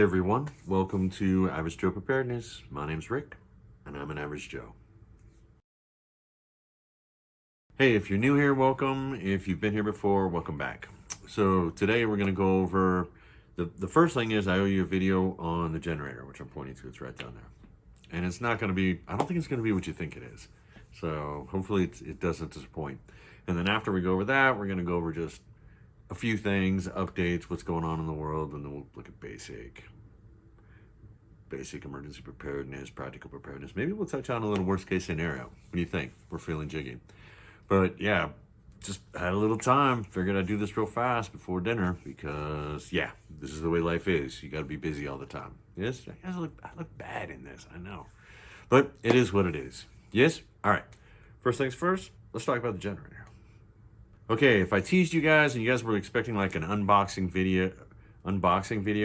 Hey everyone, welcome to Average Joe Preparedness. My name's Rick, and I'm an Average Joe. Hey, if you're new here, welcome. If you've been here before, welcome back. So today we're going to go over, the first thing is I owe you a video on the generator, which I'm pointing to. It's right down there. And it's not going to be, I don't think it's going to be what you think it is. So hopefully it doesn't disappoint. And then after we go over that, we're going to go over just a few things, updates, what's going on in the world, and then we'll look at basic emergency preparedness, practical preparedness. Maybe we'll touch on a little worst case scenario. What do you think? We're feeling jiggy. But yeah, just had a little time. Figured I'd do this real fast before dinner because, yeah, this is the way life is. You got to be busy all the time. Yes, I look bad in this, I know. But it is what it is. Yes? All right. First things first, let's talk about the generator. Okay, if I teased you guys and you guys were expecting like an unboxing video,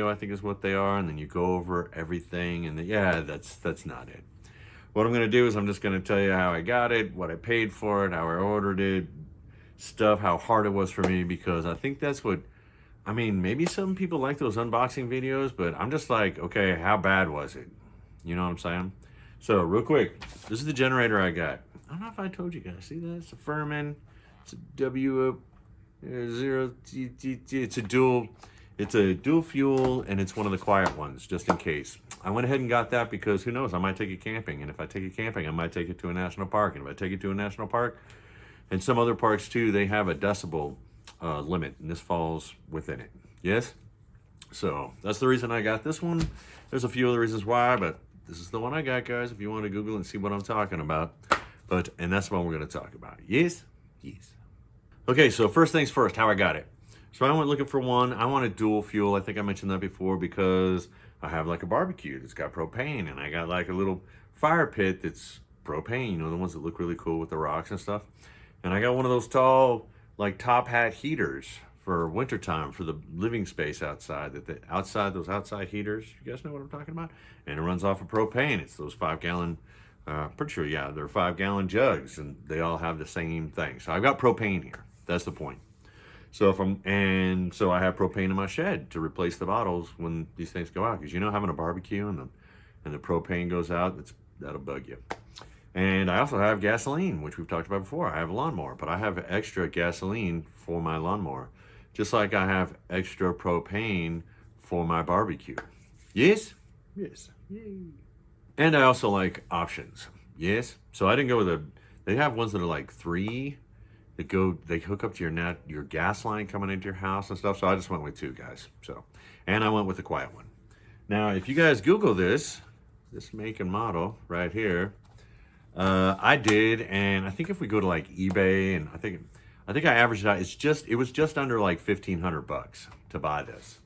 I think is what they are, and then you go over everything, and yeah, that's not it. What I'm going to do is I'm just going to tell you how I got it, what I paid for it, how I ordered it, stuff, how hard it was for me, because I think that's what, I mean, maybe some people like those unboxing videos, but I'm just like, okay, how bad was it? You know what I'm saying? So real quick, this is the generator I got. I don't know if I told you guys. See that? It's a Furman. It's a it's a dual fuel, and it's one of the quiet ones, just in case. I went ahead and got that because who knows, I might take it camping. And if I take it camping, I might take it to a national park. And if I take it to a national park, and some other parks too, they have a decibel limit, and this falls within it. Yes? So that's the reason I got this one. There's a few other reasons why, but this is the one I got, guys, if you want to Google and see what I'm talking about. And that's what we're going to talk about. Yes? Yes. Okay, so first things first, how I got it. So I went looking for one. I wanted dual fuel. I think I mentioned that before because I have like a barbecue that's got propane, and I got like a little fire pit that's propane, you know, the ones that look really cool with the rocks and stuff. And I got one of those tall, like top hat heaters for wintertime for the living space outside, those outside heaters. You guys know what I'm talking about? And it runs off of propane. It's those 5-gallon, pretty sure, yeah, they're 5-gallon jugs, and they all have the same thing. So I've got propane here. That's the point. So so I have propane in my shed to replace the bottles when these things go out, because you know, having a barbecue and the propane goes out, that'll bug you. And I also have gasoline, which we've talked about before. I have a lawnmower, but I have extra gasoline for my lawnmower, just like I have extra propane for my barbecue. Yes? Yes. Yay. And I also like options. Yes? So I didn't go with they have ones that are like 3 they hook up to your gas line coming into your house and stuff. So I just went with 2, guys. And I went with the quiet one. Now, if you guys Google this make and model right here, I did, and I think if we go to like eBay, and I think I averaged it out, it was just under like $1,500 to buy this.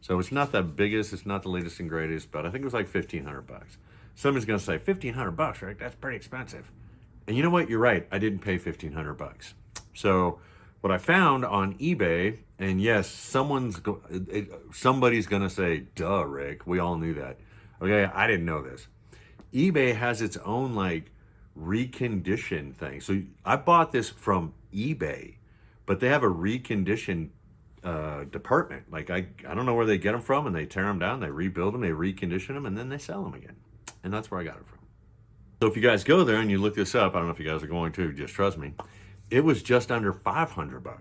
So it's not the biggest, it's not the latest and greatest, but I think it was like $1,500. Somebody's gonna say $1,500, right? That's pretty expensive. And you know what? You're right. I didn't pay $1,500. So what I found on eBay, and yes, somebody's gonna say, "Duh, Rick. We all knew that." Okay, I didn't know this. eBay has its own like recondition thing. So I bought this from eBay, but they have a recondition department. Like I don't know where they get them from, and they tear them down, they rebuild them, they recondition them, and then they sell them again. And that's where I got it from. So if you guys go there and you look this up, I don't know if you guys are going to, just trust me, it was just under $500.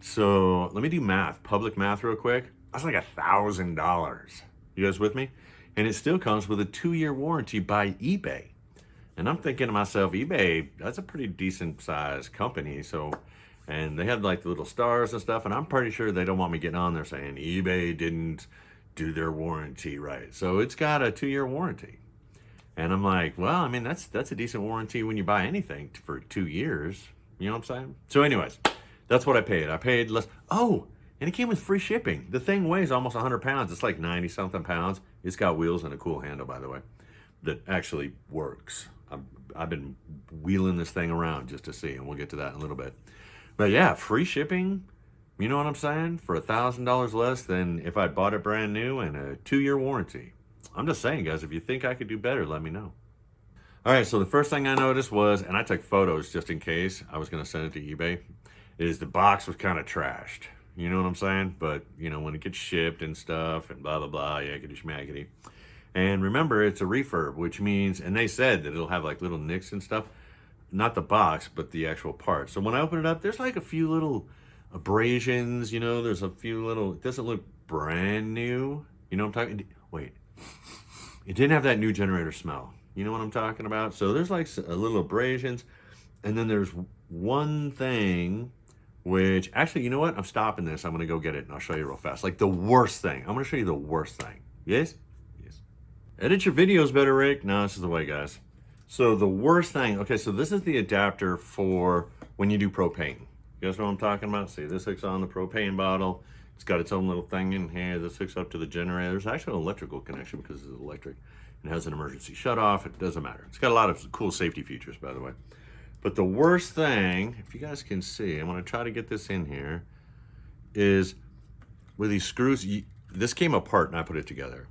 So let me do math, public math real quick. That's like $1,000. You guys with me? And it still comes with a 2-year warranty by eBay. And I'm thinking to myself, eBay, that's a pretty decent sized company. So, and they have like the little stars and stuff. And I'm pretty sure they don't want me getting on there saying eBay didn't do their warranty right. So it's got a 2-year warranty. And I'm like, well, I mean, that's a decent warranty when you buy anything for 2 years. You know what I'm saying? So anyways, that's what I paid. I paid less. Oh, and it came with free shipping. The thing weighs almost 100 pounds. It's like 90 something pounds. It's got wheels and a cool handle, by the way, that actually works. I've been wheeling this thing around just to see, and we'll get to that in a little bit. But yeah, free shipping, you know what I'm saying? For $1,000 less than if I bought it brand new, and a 2-year warranty. I'm just saying, guys, if you think I could do better, let me know. All right, so the first thing I noticed was, and I took photos just in case I was going to send it to eBay, is the box was kind of trashed. You know what I'm saying? But, you know, when it gets shipped and stuff and blah, blah, blah, yakety schmackety. And remember, it's a refurb, which means, and they said that it'll have like little nicks and stuff. Not the box, but the actual part. So when I open it up, there's like a few little abrasions, you know, there's a few little, it doesn't look brand new. You know what I'm talking, wait, it didn't have that new generator smell. You know what I'm talking about? So there's like a little abrasions. And then there's one thing, which actually, you know what? I'm stopping this. I'm going to go get it and I'll show you real fast. Like the worst thing. I'm going to show you the worst thing. Yes? Yes. Edit your videos better, Rick. No, this is the way, guys. So the worst thing, okay, so this is the adapter for when you do propane. You guys know what I'm talking about? See, this hooks on the propane bottle. It's got its own little thing in here. This hooks up to the generator. There's actually an electrical connection because it's electric. It has an emergency shutoff. It doesn't matter. It's got a lot of cool safety features, by the way. But the worst thing, if you guys can see, I'm going to try to get this in here, is with these screws, this came apart and I put it together.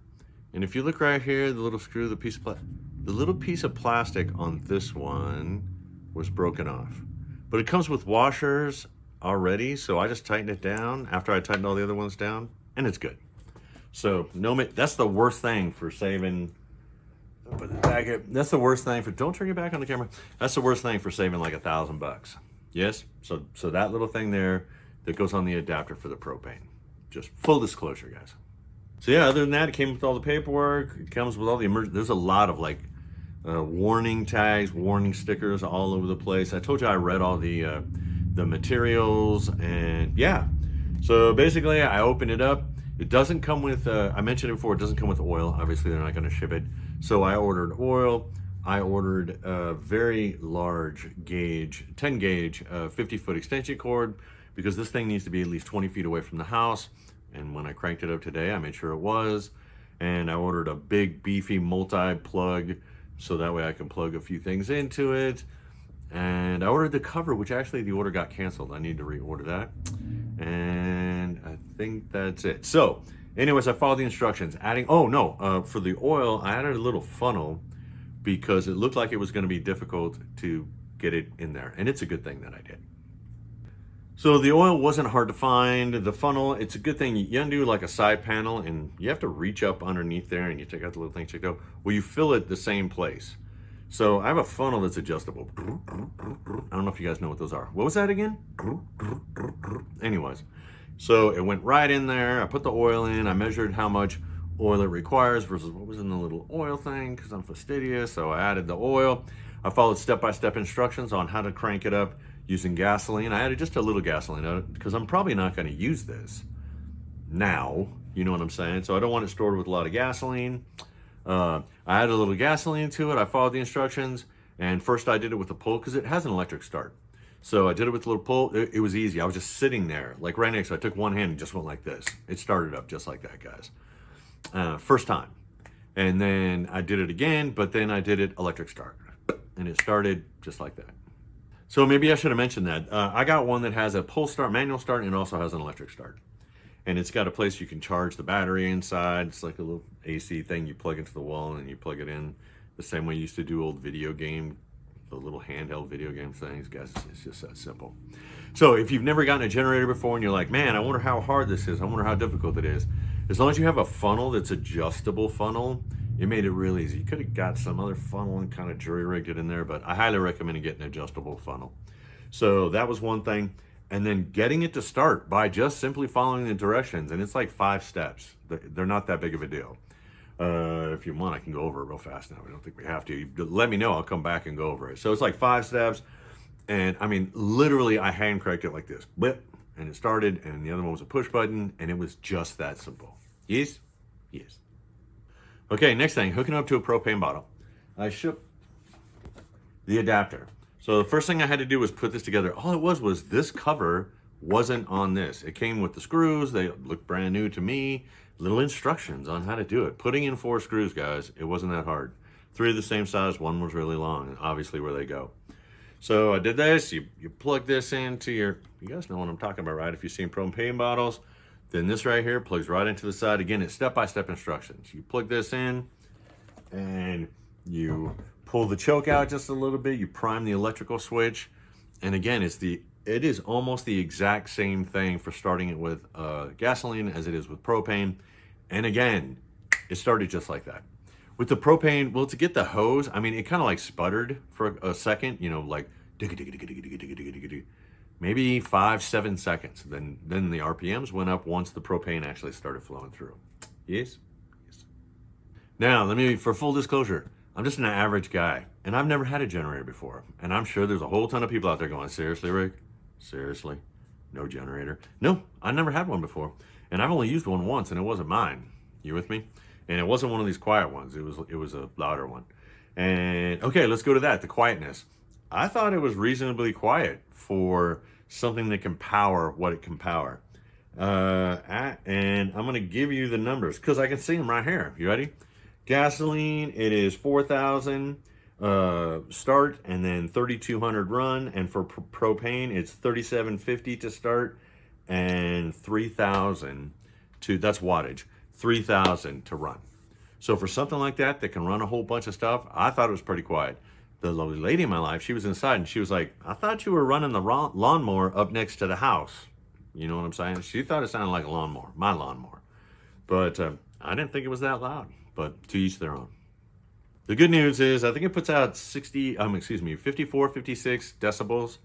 And if you look right here, the little screw, the little piece of plastic on this one was broken off. But it comes with washers already, so I just tightened it down after I tightened all the other ones down, and it's good. So that's the worst thing for saving. Put it back here. That's the worst thing for. Don't turn your back on the camera. That's the worst thing for saving like $1,000. Yes. So that little thing there that goes on the adapter for the propane. Just full disclosure, guys. So yeah, other than that, it came with all the paperwork. It comes with all the there's a lot of like warning tags, warning stickers all over the place. I told you I read all the materials, and yeah. So basically, I opened it up. It doesn't come with, I mentioned it before, it doesn't come with oil. Obviously, they're not going to ship it. So I ordered oil. I ordered a very large gauge, 10 gauge, 50-foot extension cord, because this thing needs to be at least 20 feet away from the house. And when I cranked it up today, I made sure it was. And I ordered a big, beefy multi-plug, so that way I can plug a few things into it. And I ordered the cover, which actually the order got canceled. I need to reorder that. And I think that's it. So anyways, I followed the instructions. For the oil, I added a little funnel because it looked like it was going to be difficult to get it in there. And it's a good thing that I did. So the oil wasn't hard to find. The funnel, it's a good thing. You undo like a side panel and you have to reach up underneath there and you take out the little thing, check it out. Well, you fill it the same place. So I have a funnel that's adjustable. I don't know if you guys know what those are. What was that again? Anyways, so it went right in there. I put the oil in. I measured how much oil it requires versus what was in the little oil thing because I'm fastidious. So I added the oil. I followed step-by-step instructions on how to crank it up using gasoline. I added just a little gasoline because I'm probably not going to use this now. You know what I'm saying? So I don't want it stored with a lot of gasoline. I added a little gasoline to it. I followed the instructions, and first I did it with a pull because it has an electric start. So I did it with a little pull. It was easy. I was just sitting there, like right next to it. I took one hand and just went like this. It started up just like that, guys. First time. And then I did it again, but then I did it electric start. And it started just like that. So maybe I should have mentioned that. I got one that has a pull start, manual start, and it also has an electric start. And it's got a place you can charge the battery inside. It's like a little AC thing you plug into the wall and you plug it in the same way you used to do old video game, the little handheld video game things. Guys, it's just that simple. So if you've never gotten a generator before and you're like, man, I wonder how hard this is. I wonder how difficult it is. As long as you have a funnel that's adjustable funnel, it made it real easy. You could have got some other funnel and kind of jury rigged it in there, but I highly recommend getting an adjustable funnel. So that was one thing. And then getting it to start by just simply following the directions. And it's like 5 steps. They're not that big of a deal. If you want, I can go over it real fast now. I don't think we have to. Let me know. I'll come back and go over it. So it's like 5 steps. And I mean, literally, I hand cranked it like this. Blip. And it started. And the other one was a push button. And it was just that simple. Yes? Yes. Okay, next thing. Hooking up to a propane bottle. I shook the adapter. So the first thing I had to do was put this together. All it was this cover wasn't on this. It came with the screws. They looked brand new to me. Little instructions on how to do it. Putting in 4 screws, guys, it wasn't that hard. 3 of the same size, 1 was really long, and obviously where they go. So I did this. You plug this into you guys know what I'm talking about, right? If you've seen propane bottles, then this right here plugs right into the side. Again, it's step-by-step instructions. You plug this in, and you pull the choke out just a little bit. You prime the electrical switch. And again, it's the it is almost the exact same thing for starting it with gasoline as it is with propane. And again, it started just like that. With the propane, well, to get the hose, I mean, it kind of like sputtered for a second, you know, like maybe 5-7 seconds. Then the RPMs went up once the propane actually started flowing through. Yes. Yes. Now, for full disclosure, I'm just an average guy, and I've never had a generator before. And I'm sure there's a whole ton of people out there going, seriously, Rick? Seriously? No generator? No, I never had one before. And I've only used one once, and it wasn't mine. You with me? And it wasn't one of these quiet ones. It was a louder one. And okay, let's go to that, the quietness. I thought it was reasonably quiet for something that can power what it can power. And I'm going to give you the numbers because I can see them right here. You ready? Gasoline, it is 4,000 start and then 3,200 run. And for propane, it's 3,750 to start and 3,000 to, that's wattage, 3,000 to run. So for something like that can run a whole bunch of stuff, I thought it was pretty quiet. The lovely lady in my life, she was inside and she was like, I thought you were running the lawnmower up next to the house. You know what I'm saying? She thought it sounded like a lawnmower, my lawnmower. But I didn't think it was that loud, but to each their own. The good news is I think it puts out 54, 56 decibels.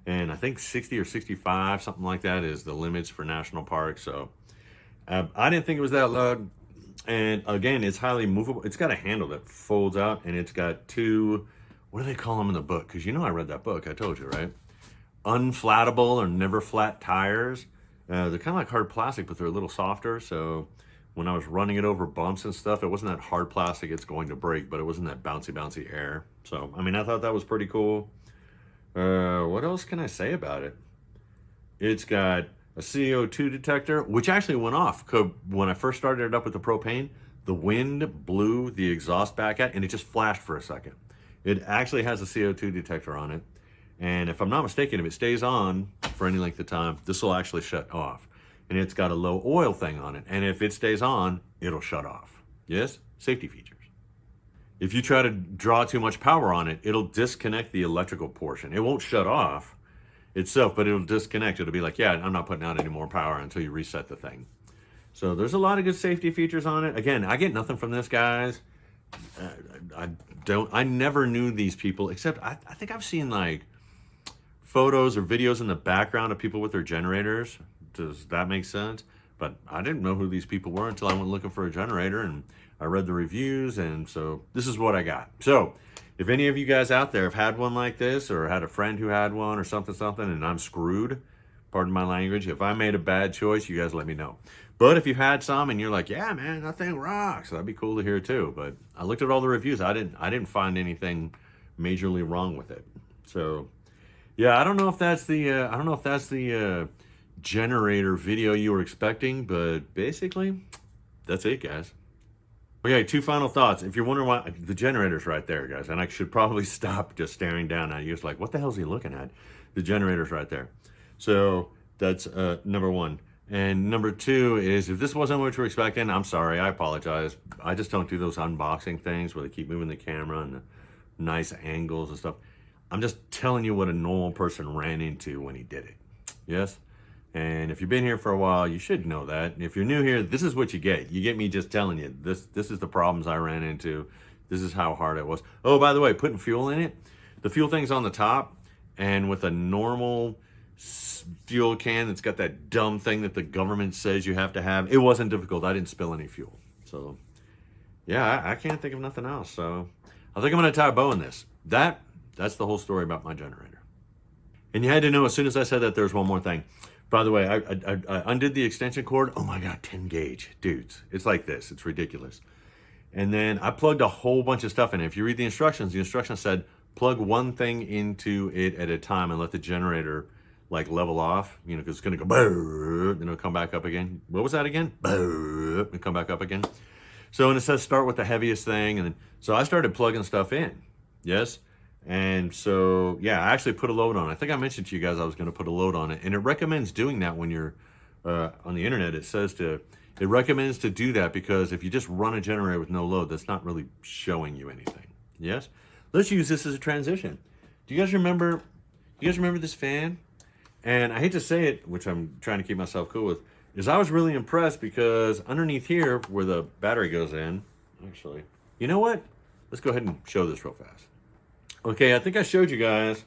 And I think 60 or 65, something like that, is the limits for national parks. So I didn't think it was that loud. And again, it's highly movable. It's got a handle that folds out, and it's got two, what do they call them in the book? Because you know I read that book, I told you, right? Unflattable or never flat tires. They're kind of like hard plastic, but they're a little softer. So when I was running it over bumps and stuff, it wasn't that hard plastic it's going to break, but it wasn't that bouncy air. So, I mean, I thought that was pretty cool. What else can I say about it? It's got a CO2 detector, which actually went off. When I first started it up with the propane, the wind blew the exhaust back at, and it just flashed for a second. It actually has a CO2 detector on it. And if I'm not mistaken, if it stays on for any length of time, this will actually shut off. And it's got a low oil thing on it. And if it stays on, it'll shut off. Yes? Safety features. If you try to draw too much power on it, it'll disconnect the electrical portion. It won't shut off itself, but it'll disconnect. It'll be like, yeah, I'm not putting out any more power until you reset the thing. So there's a lot of good safety features on it. Again, I get nothing from this, guys. I never knew these people, except I think I've seen like photos or videos in the background of people with their generators. Does that make sense? But I didn't know who these people were until I went looking for a generator, and I read the reviews, and so this is what I got. So if any of you guys out there have had one like this, or had a friend who had one, or something, and I'm screwed, pardon my language, if I made a bad choice, you guys let me know. But if you had some and you're like, yeah, man, that thing rocks, that'd be cool to hear too. But I looked at all the reviews. I didn't find anything majorly wrong with it. So yeah, I don't know if that's the generator video you were expecting, but basically that's it, guys. Okay, two final thoughts. If you're wondering why, the generator's right there, guys, and I should probably stop just staring down at you. It's like, what the hell is he looking at? The generator's right there. So that's number one. And number two is, if this wasn't what you were expecting, I'm sorry, I apologize. I just don't do those unboxing things where they keep moving the camera and the nice angles and stuff. I'm just telling you what a normal person ran into when he did it. Yes? And if you've been here for a while, you should know that. And if you're new here, this is what you get. You get me just telling you, this is the problems I ran into. This is how hard it was. Oh, by the way, putting fuel in it, the fuel thing's on the top, and with a normal fuel can that's got that dumb thing that the government says you have to have, it wasn't difficult. I didn't spill any fuel. So yeah, I can't think of nothing else. So I think I'm going to tie a bow in this. That's the whole story about my generator. And you had to know, as soon as I said that, there's one more thing. By the way, I undid the extension cord. Oh my God, 10 gauge. Dudes, it's like this. It's ridiculous. And then I plugged a whole bunch of stuff in it. If you read the instructions said plug one thing into it at a time and let the generator like level off, you know, because it's going to go, and it'll come back up again. What was that again? And come back up again. So, and it says start with the heaviest thing. And then, so I started plugging stuff in. Yes. And so, yeah, I actually put a load on it. I think I mentioned to you guys I was going to put a load on it. And it recommends doing that when you're on the internet. It recommends to do that because if you just run a generator with no load, that's not really showing you anything. Yes? Let's use this as a transition. Do you guys remember this fan? And I hate to say it, which I'm trying to keep myself cool with, is I was really impressed because underneath here where the battery goes in, actually, you know what? Let's go ahead and show this real fast. Okay, I think I showed you guys.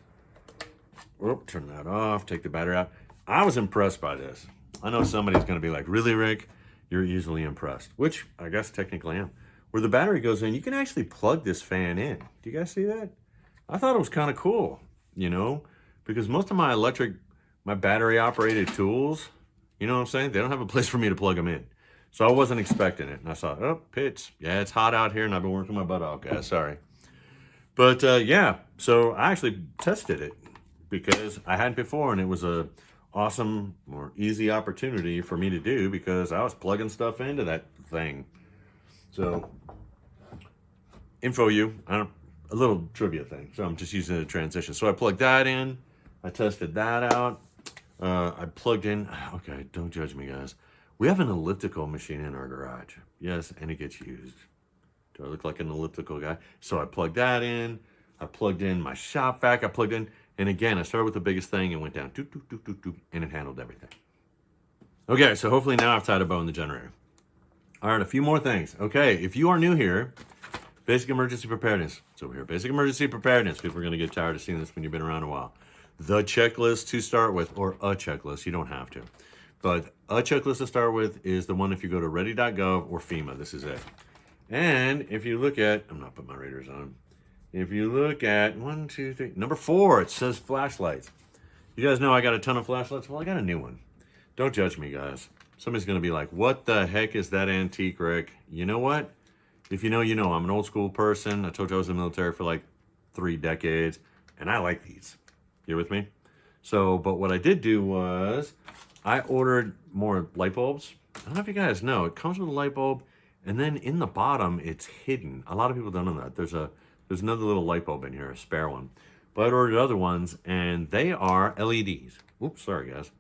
Whoop, turn that off, take the battery out. I was impressed by this. I know somebody's going to be like, really, Rick? You're easily impressed, which I guess technically am. Where the battery goes in, you can actually plug this fan in. Do you guys see that? I thought it was kind of cool, you know, because most of my battery operated tools, you know what I'm saying? They don't have a place for me to plug them in. So I wasn't expecting it. And I thought, oh, pits. Yeah, it's hot out here and I've been working my butt off, guys. Sorry. But yeah, so I actually tested it because I hadn't before, and it was a awesome or easy opportunity for me to do because I was plugging stuff into that thing. So, a little trivia thing. So I'm just using a transition. So I plugged that in. I tested that out. I plugged in. Okay, don't judge me, guys. We have an elliptical machine in our garage. Yes, and it gets used. Do I look like an elliptical guy? So I plugged that in. I plugged in my shop vac. I plugged in. And again, I started with the biggest thing and went down, doop, doop, doop, doop, doop, and it handled everything. Okay, so hopefully now I've tied a bow in the generator. All right, a few more things. Okay, if you are new here, basic emergency preparedness. It's over here. Basic emergency preparedness. People are going to get tired of seeing this when you've been around a while. The checklist to start with, or a checklist. You don't have to. But a checklist to start with is the one if you go to ready.gov or FEMA. This is it. And if you look at, I'm not putting my radars on. If you look at 1, 2, 3, number 4, it says flashlights. You guys know I got a ton of flashlights. Well, I got a new one. Don't judge me, guys. Somebody's going to be like, what the heck is that antique, Rick? You know what? If you know, you know. I'm an old school person. I told you I was in the military for like 3 decades, and I like these. You with me? So, but what I did do was I ordered more light bulbs. I don't know if you guys know. It comes with a light bulb, and then in the bottom, it's hidden. A lot of people don't know that. There's another little light bulb in here, a spare one. But I ordered other ones, and they are LEDs. Oops, sorry, guys.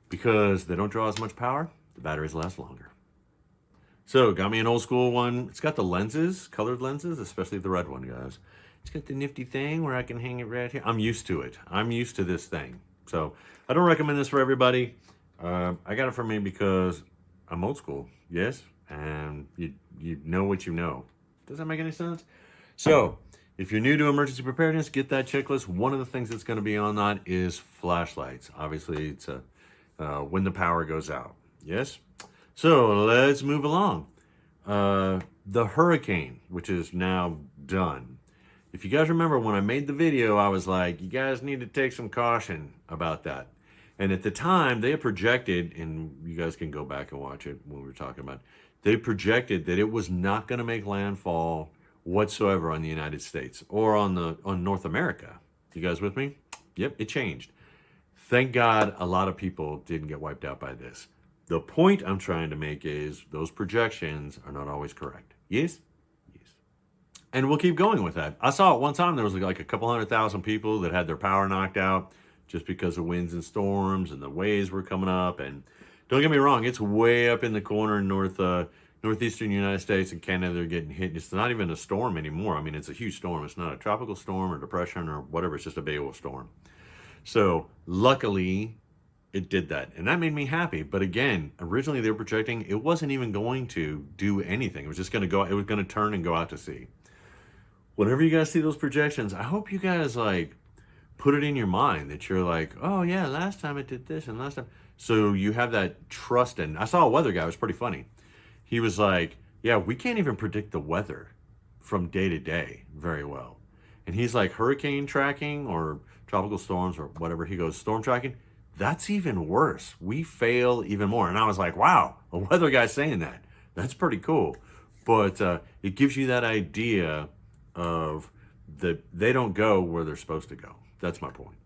Because they don't draw as much power, the batteries last longer. So, got me an old school one. It's got the lenses, colored lenses, especially the red one, guys. It's got the nifty thing where I can hang it right here. I'm used to it. I'm used to this thing. So, I don't recommend this for everybody. I got it for me because I'm old school, yes? And you know what you know. Does that make any sense? So, if you're new to emergency preparedness, get that checklist. One of the things that's going to be on that is flashlights. Obviously, it's when the power goes out. Yes? So, let's move along. The hurricane, which is now done. If you guys remember when I made the video, I was like, you guys need to take some caution about that. And at the time, they had projected, and you guys can go back and watch it when we were talking about it, they projected that it was not going to make landfall whatsoever on the United States or on North America. You guys with me? Yep, it changed. Thank God a lot of people didn't get wiped out by this. The point I'm trying to make is those projections are not always correct. Yes? Yes. And we'll keep going with that. I saw at one time there was like a couple 100,000 people that had their power knocked out just because of winds and storms and the waves were coming up. And don't get me wrong, it's way up in the corner in northeastern United States and Canada. They're getting hit. It's not even a storm anymore. I mean, it's a huge storm. It's not a tropical storm or depression or whatever. It's just a Beowulf storm. So luckily it did that. And that made me happy. But again, originally they were projecting it wasn't even going to do anything. It was just going to go, it was going to turn and go out to sea. Whenever you guys see those projections, I hope you guys like put it in your mind that you're like, oh yeah, last time it did this and last time. So you have that trust. And I saw a weather guy, it was pretty funny. He was like, yeah, we can't even predict the weather from day to day very well. And he's like, hurricane tracking or tropical storms or whatever. He goes, storm tracking, that's even worse. We fail even more. And I was like, wow, a weather guy's saying that. That's pretty cool. But it gives you that idea of that they don't go where they're supposed to go. That's my point.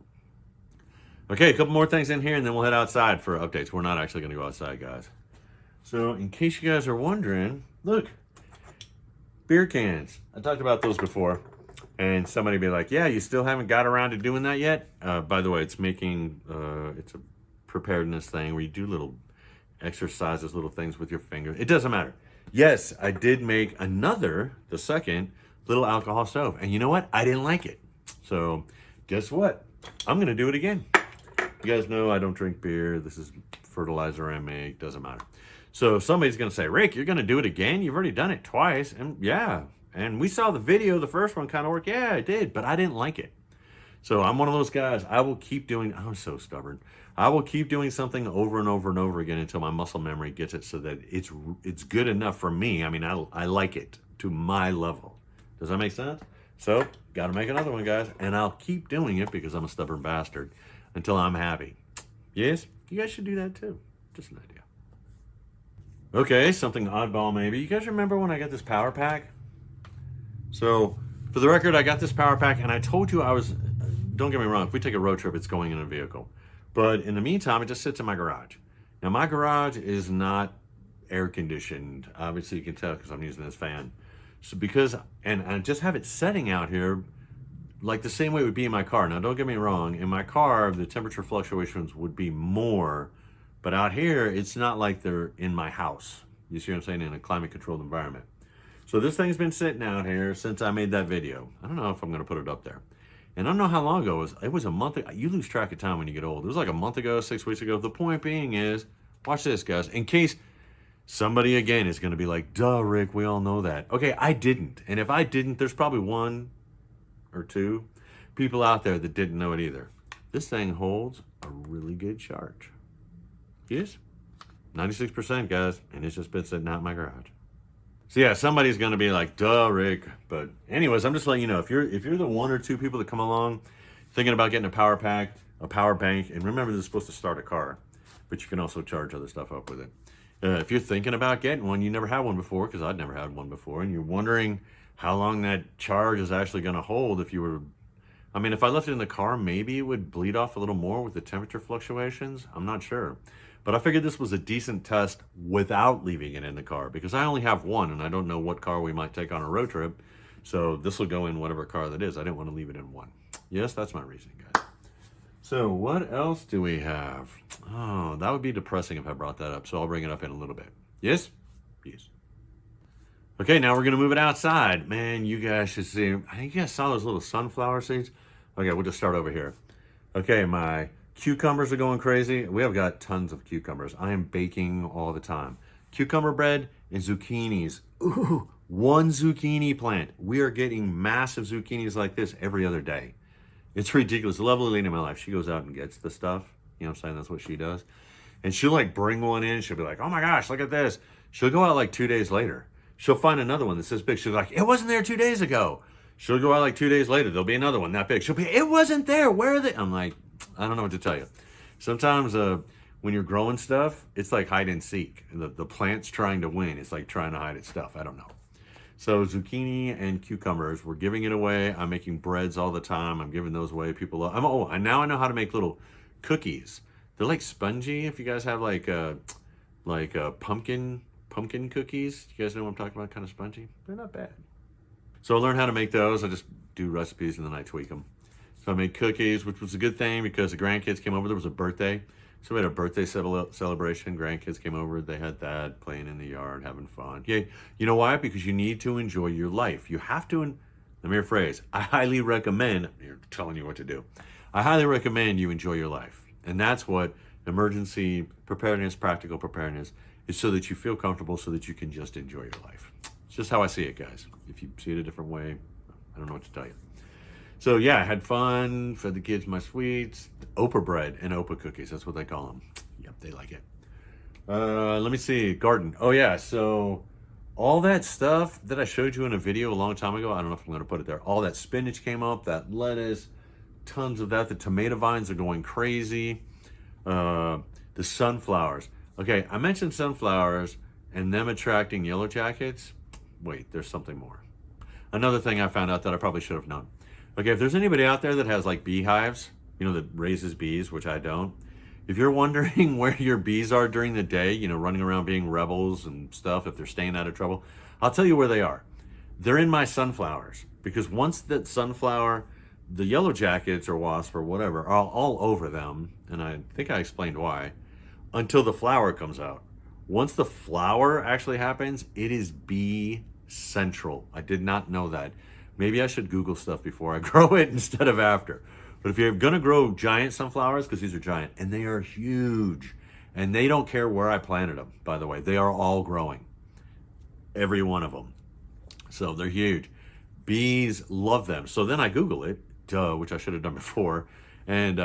Okay, a couple more things in here and then we'll head outside for updates. We're not actually going to go outside, guys. So in case you guys are wondering, look, beer cans. I talked about those before. And somebody be like, yeah, you still haven't got around to doing that yet? By the way, it's it's a preparedness thing where you do little exercises, little things with your fingers. It doesn't matter. Yes, I did make the second little alcohol stove. And you know what? I didn't like it. So guess what? I'm going to do it again. You guys know I don't drink beer. This is fertilizer I make. Doesn't matter. So somebody's going to say, Rick, you're going to do it again? You've already done it twice. And yeah. And we saw the video. The first one kind of worked. Yeah, it did. But I didn't like it. So I'm one of those guys. I will keep doing. I'm so stubborn. I will keep doing something over and over and over again until my muscle memory gets it so that it's good enough for me. I mean, I like it to my level. Does that make sense? So got to make another one, guys. And I'll keep doing it because I'm a stubborn bastard until I'm happy. Yes, you guys should do that too. Just an idea. Okay, something oddball maybe. You guys remember when I got this power pack? So for the record, I got this power pack and I told you don't get me wrong, if we take a road trip, it's going in a vehicle. But in the meantime, it just sits in my garage. Now my garage is not air conditioned. Obviously you can tell because I'm using this fan. So and I just have it setting out here like the same way it would be in my car. Now, don't get me wrong. In my car, the temperature fluctuations would be more, but out here, it's not like they're in my house. You see what I'm saying? In a climate-controlled environment. So this thing's been sitting out here since I made that video. I don't know if I'm going to put it up there. And I don't know how long ago it was. It was a month ago. You lose track of time when you get old. It was like a month ago, 6 weeks ago. The point being is, watch this, guys. In case somebody, again, is going to be like, duh, Rick, we all know that. Okay, I didn't. And if I didn't, there's probably one or two people out there that didn't know it either. This thing holds a really good charge. Yes? 96%, guys. And it's just been sitting out in my garage. So yeah, somebody's going to be like, duh, Rick. But anyways, I'm just letting you know, if you're the one or two people that come along thinking about getting a power pack, a power bank, and remember this is supposed to start a car, but you can also charge other stuff up with it. If you're thinking about getting one, you never had one before, because I'd never had one before, and you're wondering how long that charge is actually going to hold if you were, I mean, if I left it in the car, maybe it would bleed off a little more with the temperature fluctuations. I'm not sure. But I figured this was a decent test without leaving it in the car, because I only have one and I don't know what car we might take on a road trip. So this will go in whatever car that is. I didn't want to leave it in one. Yes, that's my reasoning, guys. So what else do we have? Oh, that would be depressing if I brought that up. So I'll bring it up in a little bit. Yes? Yes. Okay, now we're going to move it outside. Man, you guys should see. I think you guys saw those little sunflower seeds. Okay, we'll just start over here. Okay, my cucumbers are going crazy. We have got tons of cucumbers. I am baking all the time. Cucumber bread and zucchinis. Ooh, one zucchini plant. We are getting massive zucchinis like this every other day. It's ridiculous. The lovely lady in my life, she goes out and gets the stuff. You know what I'm saying? That's what she does. And she'll like bring one in. She'll be like, oh my gosh, look at this. She'll go out like 2 days later. She'll find another one that's this big. She'll be like, it wasn't there 2 days ago. She'll go out like 2 days later. There'll be another one that big. She'll be, it wasn't there. Where are they? I'm like, I don't know what to tell you. Sometimes when you're growing stuff, it's like hide and seek. The plant's trying to win. It's like trying to hide its stuff. I don't know. So zucchini and cucumbers, we're giving it away. I'm making breads all the time. I'm giving those away. People love. And now I know how to make little cookies. They're like spongy. If you guys have like pumpkin cookies, you guys know what I'm talking about? Kind of spongy. They're not bad. So I learned how to make those. I just do recipes and then I tweak them. So I made cookies, which was a good thing because the grandkids came over. There was a birthday. So we had a birthday celebration. Grandkids came over. They had that, playing in the yard, having fun. Yeah, you know why? Because you need to enjoy your life. You have to, let me rephrase, I highly recommend, you're telling you what to do. I highly recommend you enjoy your life. And that's what emergency preparedness, practical preparedness, is, so that you feel comfortable, so that you can just enjoy your life. It's just how I see it, guys. If you see it a different way, I don't know what to tell you. So yeah, I had fun, fed the kids my sweets, Oprah bread and Oprah cookies. That's what they call them. Yep, they like it. Let me see, garden. Oh yeah, so all that stuff that I showed you in a video a long time ago, I don't know if I'm gonna put it there. All that spinach came up, that lettuce, tons of that. The tomato vines are going crazy. The sunflowers. Okay, I mentioned sunflowers and them attracting yellow jackets. Wait, there's something more. Another thing I found out that I probably should have known. Okay, if there's anybody out there that has like beehives, you know, that raises bees, which I don't. If you're wondering where your bees are during the day, you know, running around being rebels and stuff, if they're staying out of trouble, I'll tell you where they are. They're in my sunflowers, because once that sunflower, the yellow jackets or wasp or whatever are all over them, and I think I explained why, until the flower comes out. Once the flower actually happens, it is bee central. I did not know that. Maybe I should Google stuff before I grow it instead of after. But if you're going to grow giant sunflowers, because these are giant, and they are huge, and they don't care where I planted them, by the way. They are all growing, every one of them. So they're huge. Bees love them. So then I Google it, which I should have done before, and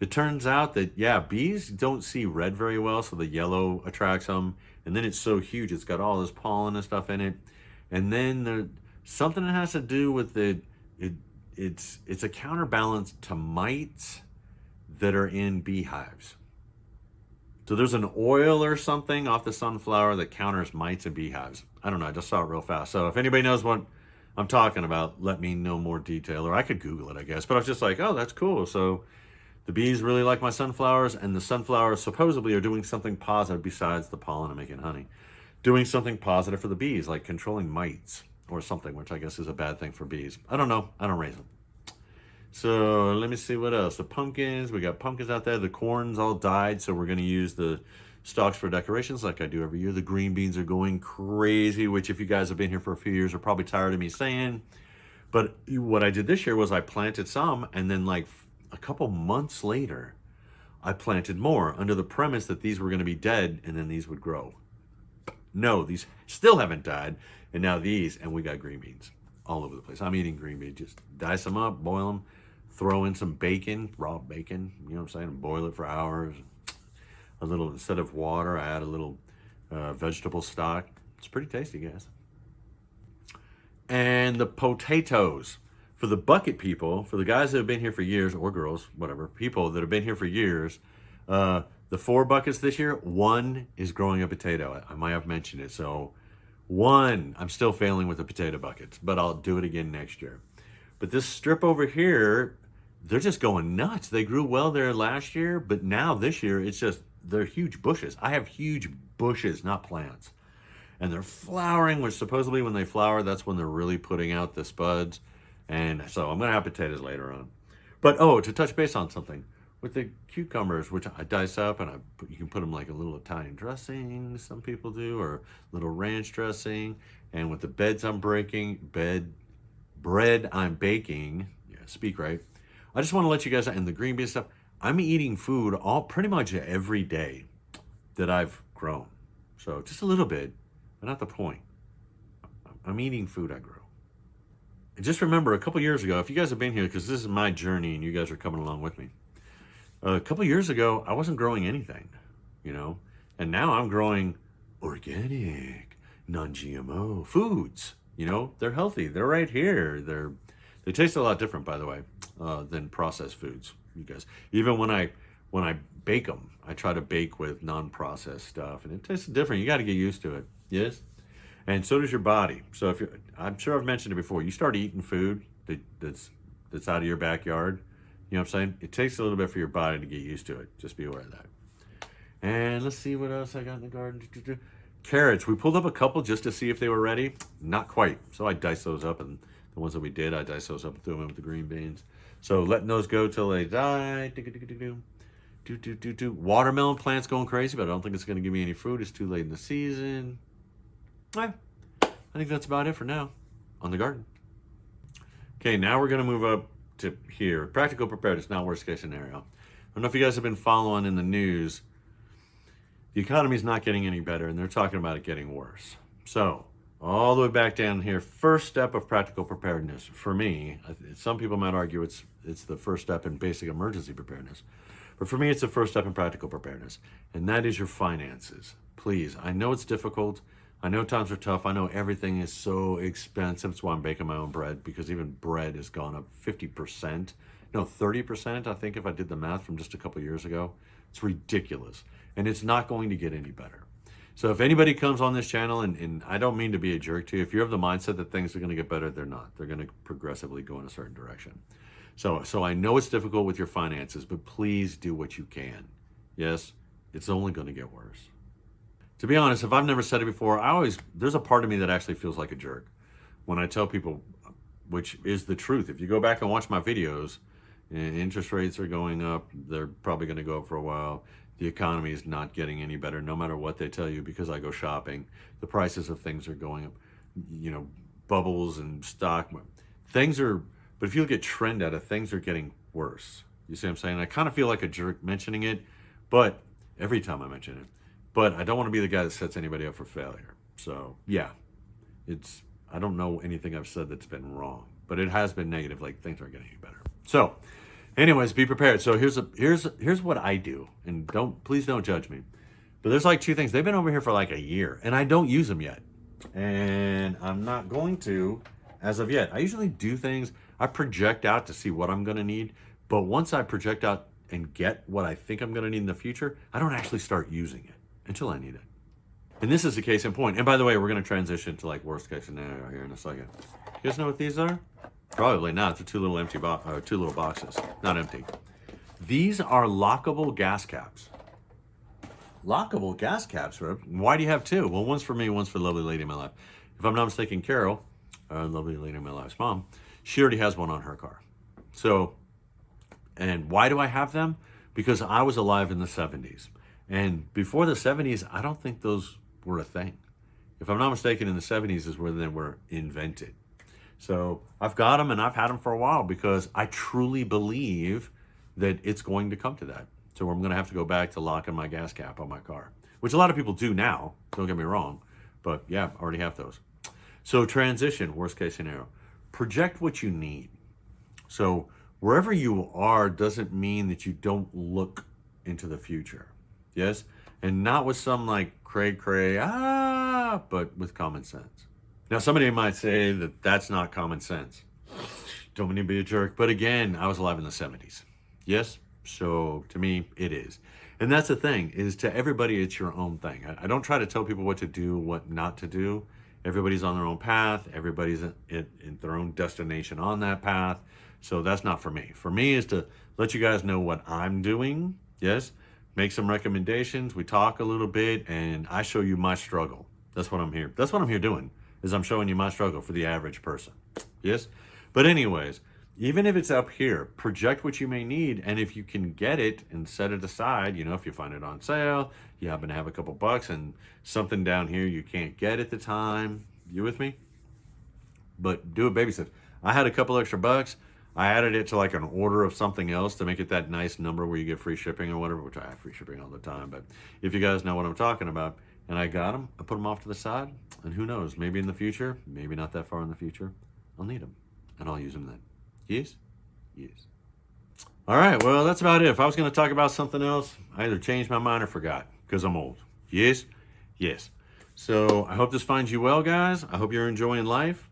it turns out that, yeah, bees don't see red very well, so the yellow attracts them. And then it's so huge, it's got all this pollen and stuff in it. And then there's something that has to do with it's a counterbalance to mites that are in beehives. So there's an oil or something off the sunflower that counters mites in beehives. I don't know, I just saw it real fast. So if anybody knows what I'm talking about, let me know more detail, or I could Google it, I guess. But I was just like, oh, that's cool. So the bees really like my sunflowers, and the sunflowers supposedly are doing something positive besides the pollen and making honey. Doing something positive for the bees, like controlling mites or something, which I guess is a bad thing for bees. I don't know. I don't raise them. So let me see what else. The pumpkins, we got pumpkins out there. The corn's all died, so we're going to use the stalks for decorations like I do every year. The green beans are going crazy, which if you guys have been here for a few years are probably tired of me saying. But what I did this year was I planted some, and then like a couple months later, I planted more under the premise that these were going to be dead and then these would grow. No, these still haven't died. And now these, and we got green beans all over the place. I'm eating green beans. Just dice them up, boil them, throw in some bacon, raw bacon, you know what I'm saying, and boil it for hours. A little, instead of water, I add a little vegetable stock. It's pretty tasty, guys. And the potatoes. For the bucket people, for the guys that have been here for years, or girls, whatever, people that have been here for years, the 4 buckets this year, 1 is growing a potato. I might have mentioned it. So 1, I'm still failing with the potato buckets, but I'll do it again next year. But this strip over here, they're just going nuts. They grew well there last year, but now this year, it's just, they're huge bushes. I have huge bushes, not plants. And they're flowering, which supposedly when they flower, that's when they're really putting out the spuds. And so I'm going to have potatoes later on. But, to touch base on something. With the cucumbers, which I dice up, and you can put them like a little Italian dressing, some people do, or little ranch dressing. And with the bread I'm baking, yeah, speak right. I just want to let you guys, and the green bean stuff, I'm eating food pretty much every day that I've grown. So just a little bit, but not the point. I'm eating food I grow. And just remember, a couple years ago, if you guys have been here, because this is my journey and you guys are coming along with me. A couple years ago, I wasn't growing anything, and now I'm growing organic, non-GMO foods. They're healthy. They're right here. They taste a lot different, by the way, than processed foods. You guys, even when I bake them, I try to bake with non-processed stuff, and it tastes different. You got to get used to it. Yes. And so does your body. So I'm sure I've mentioned it before, you start eating food that's out of your backyard, you know what I'm saying? It takes a little bit for your body to get used to it. Just be aware of that. And let's see what else I got in the garden. Carrots. We pulled up a couple just to see if they were ready. Not quite. So I diced those up, and the ones that we did, I diced those up and threw them in with the green beans. So letting those go till they die. Watermelon plant's going crazy, but I don't think it's going to give me any fruit. It's too late in the season. I think that's about it for now on the garden. Okay, now we're going to move up to here. Practical preparedness, not worst case scenario. I don't know if you guys have been following in the news. The economy's not getting any better, and they're talking about it getting worse. So, all the way back down here, first step of practical preparedness, for me, some people might argue it's the first step in basic emergency preparedness. But for me, it's the first step in practical preparedness, and that is your finances. Please, I know it's difficult. I know times are tough. I know everything is so expensive. That's why I'm baking my own bread, because even bread has gone up 50%. No, 30%, I think, if I did the math from just a couple years ago. It's ridiculous. And it's not going to get any better. So if anybody comes on this channel, and I don't mean to be a jerk to you, if you have the mindset that things are going to get better, they're not. They're going to progressively go in a certain direction. So I know it's difficult with your finances, but please do what you can. Yes, it's only going to get worse. To be honest, if I've never said it before, there's a part of me that actually feels like a jerk when I tell people, which is the truth. If you go back and watch my videos, interest rates are going up. They're probably going to go up for a while. The economy is not getting any better, no matter what they tell you, because I go shopping. The prices of things are going up, bubbles and stock. But if you look at trend data, things are getting worse. You see what I'm saying? I kind of feel like a jerk mentioning it, but every time I mention it, but I don't want to be the guy that sets anybody up for failure. So yeah, I don't know anything I've said that's been wrong, but it has been negative. Like things aren't getting any better. So anyways, be prepared. So here's what I do, and please don't judge me. But there's like two things. They've been over here for like a year, and I don't use them yet. And I'm not going to as of yet. I usually do things, I project out to see what I'm going to need. But once I project out and get what I think I'm going to need in the future, I don't actually start using it until I need it. And this is the case in point. And by the way, we're going to transition to like worst case scenario here in a second. You guys know what these are? Probably not. They're two little boxes. Not empty. These are lockable gas caps. Lockable gas caps, right? Why do you have two? Well, one's for me, one's for the lovely lady in my life. If I'm not mistaken, Carol, lovely lady in my life's mom, she already has one on her car. So, and why do I have them? Because I was alive in the 70s. And before the 70s, I don't think those were a thing. If I'm not mistaken, in the 70s is where they were invented. So I've got them and I've had them for a while because I truly believe that it's going to come to that. So I'm going to have to go back to locking my gas cap on my car, which a lot of people do now. Don't get me wrong. But yeah, I already have those. So transition, worst case scenario. Project what you need. So wherever you are doesn't mean that you don't look into the future. Yes? And not with some like cray, but with common sense. Now, somebody might say that that's not common sense. Don't mean to be a jerk. But again, I was alive in the 70s. Yes? So to me, it is. And that's the thing, is to everybody, it's your own thing. I don't try to tell people what to do, what not to do. Everybody's on their own path. Everybody's in their own destination on that path. So that's not for me. For me is to let you guys know what I'm doing. Yes. Make some recommendations. We talk a little bit and I show you my struggle. That's what I'm here. That's what I'm here doing, is I'm showing you my struggle for the average person. Yes. But anyways, even if it's up here, project what you may need. And if you can get it and set it aside, you know, if you find it on sale, you happen to have a couple bucks and something down here you can't get at the time. You with me? But do it baby steps. I had a couple extra bucks. I added it to like an order of something else to make it that nice number where you get free shipping or whatever, which I have free shipping all the time. But if you guys know what I'm talking about, and I got them, I put them off to the side. And who knows, maybe in the future, maybe not that far in the future, I'll need them and I'll use them then. Yes? Yes. All right, well, that's about it. If I was going to talk about something else, I either changed my mind or forgot because I'm old. Yes? Yes. So I hope this finds you well, guys. I hope you're enjoying life.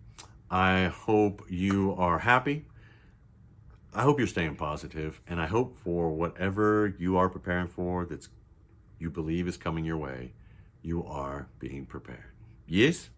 I hope you are happy. I hope you're staying positive, and I hope for whatever you are preparing for you believe is coming your way, you are being prepared. Yes?